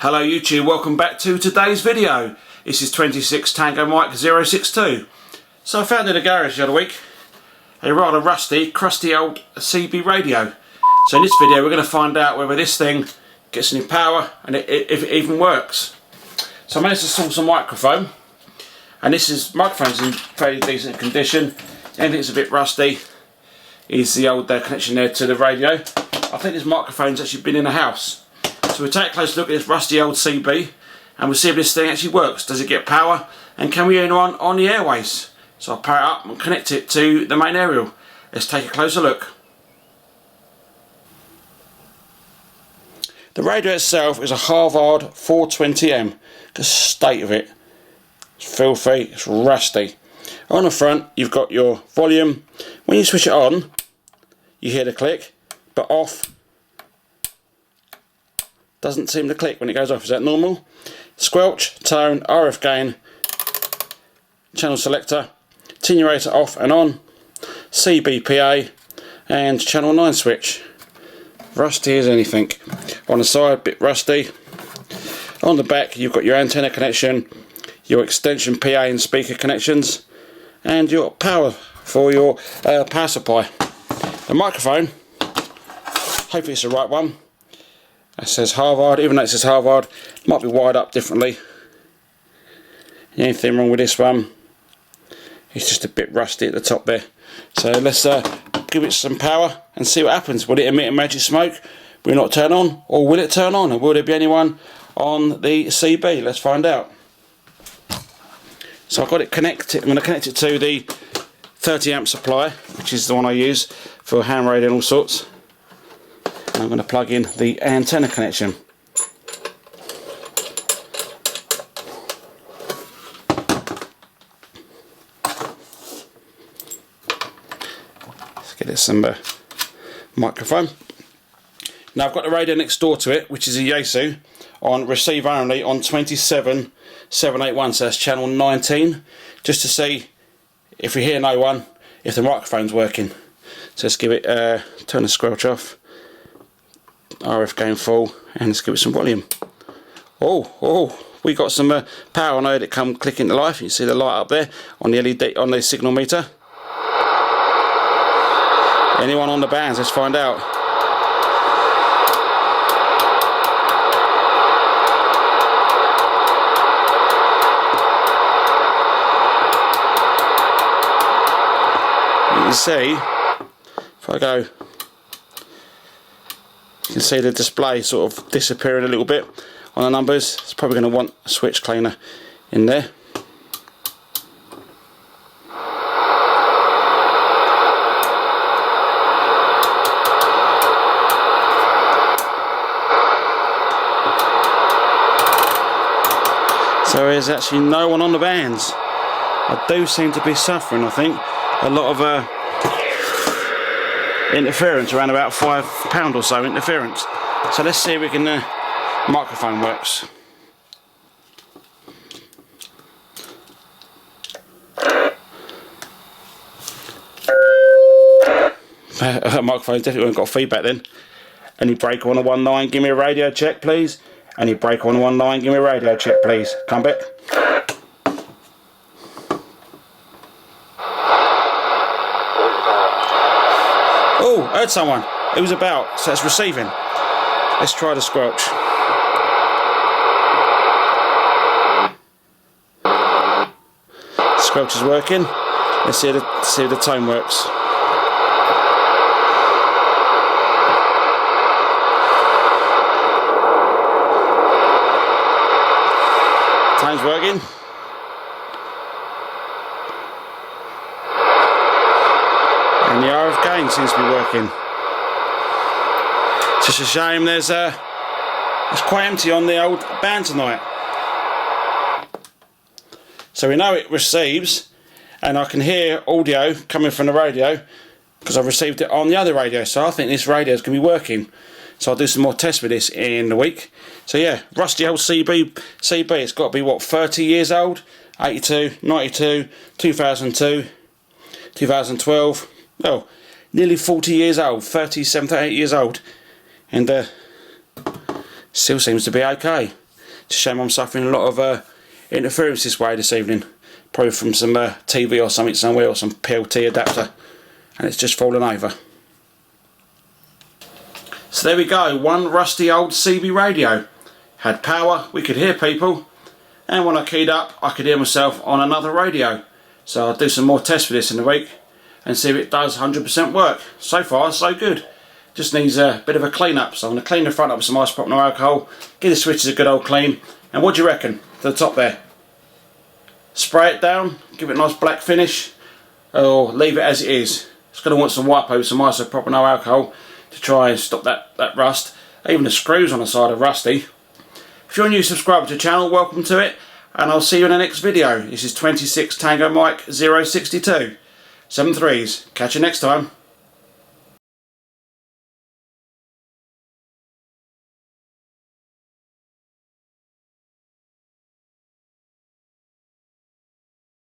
Hello YouTube, welcome back to today's video. This is 26 Tango Mike 062. So I found in a garage the other week a rather rusty, crusty old CB radio. So in this video we're going to find out whether this thing gets any power and if it even works. So I managed to source a microphone, and microphone's in fairly decent condition. Anything's a bit rusty is the old connection there to the radio. I think this microphone's actually been in the house. So we'll take a close look at this rusty old CB and we'll see if this thing actually works. Does it get power, and can we hear anyone on the airways? So I'll power it up and connect it to the main aerial. Let's take a closer look. The radio itself is a Harvard 420M. The state of it, it's filthy, it's rusty. On the front you've got your volume. When you switch it on you hear the click, but off doesn't seem to click when it goes off. Is that normal? Squelch, tone, RF gain, channel selector, attenuator off and on, CBPA, and channel 9 switch. Rusty as anything. On the side, bit rusty. On the back you've got your antenna connection, your extension PA and speaker connections, and your power for your power supply. The microphone, hopefully it's the right one. It says Harvard. Even though it says Harvard, it might be wired up differently. Anything wrong with this one? It's just a bit rusty at the top there. So let's give it some power and see what happens. Will it emit a magic smoke? Will it not turn on? Or will it turn on? And will there be anyone on the CB? Let's find out. So I've got it connected. I'm going to connect it to the 30 amp supply, which is the one I use for ham radio and all sorts. I'm going to plug in the antenna connection. Let's get this microphone. Now I've got the radio next door to it, which is a Yaesu on receive only on 27781, so that's channel 19, just to see if we hear no one, if the microphone's working. So let's give it turn the squelch off, RF gain full, and let's give it some volume. Oh, we got some power. I heard it come clicking to life. You see the light up there on the LED on the signal meter. Anyone on the bands? Let's find out. You can see, if I go, you can see the display sort of disappearing a little bit on the numbers. It's probably going to want a switch cleaner in there. So there's actually no one on the bands. I do seem to be suffering, I think, a lot of interference, around about £5 or so interference. So let's see if we can microphone works. Microphone definitely hasn't got feedback then. Any breaker 119, give me a radio check please. Any breaker 119, give me a radio check please. Come back. Oh, heard someone. It was about, so it's receiving. Let's try the squelch. Squelch is working. Let's see if the tone works. Tone's working. And the RF gain seems to be working. It's just a shame it's quite empty on the old band tonight. So we know it receives, and I can hear audio coming from the radio because I've received it on the other radio. So I think this radio is going to be working. So I'll do some more tests with this in the week. So yeah, rusty old CB. It's got to be what, 30 years old? 82, 92, 2002, 2012. Well, nearly 40 years old, 37, 38 years old, and still seems to be okay. It's a shame I'm suffering a lot of interference this way this evening. Probably from some TV or something somewhere, or some PLT adapter, and it's just fallen over. So there we go, one rusty old CB radio. Had power, we could hear people, and when I keyed up I could hear myself on another radio. So I'll do some more tests with this in the week and see if it does 100% work. So far so good. Just needs a bit of a clean up, so I'm going to clean the front up with some isopropyl alcohol, give the switches a good old clean, and what do you reckon to the top there? Spray it down, give it a nice black finish, or leave it as it is. It's going to want some wipe over, some isopropyl alcohol to try and stop that rust. Even the screws on the side are rusty. If you're a new subscriber to the channel, welcome to it, and I'll see you in the next video. This is 26 Tango Mike 062. 7 3s. Catch you next time.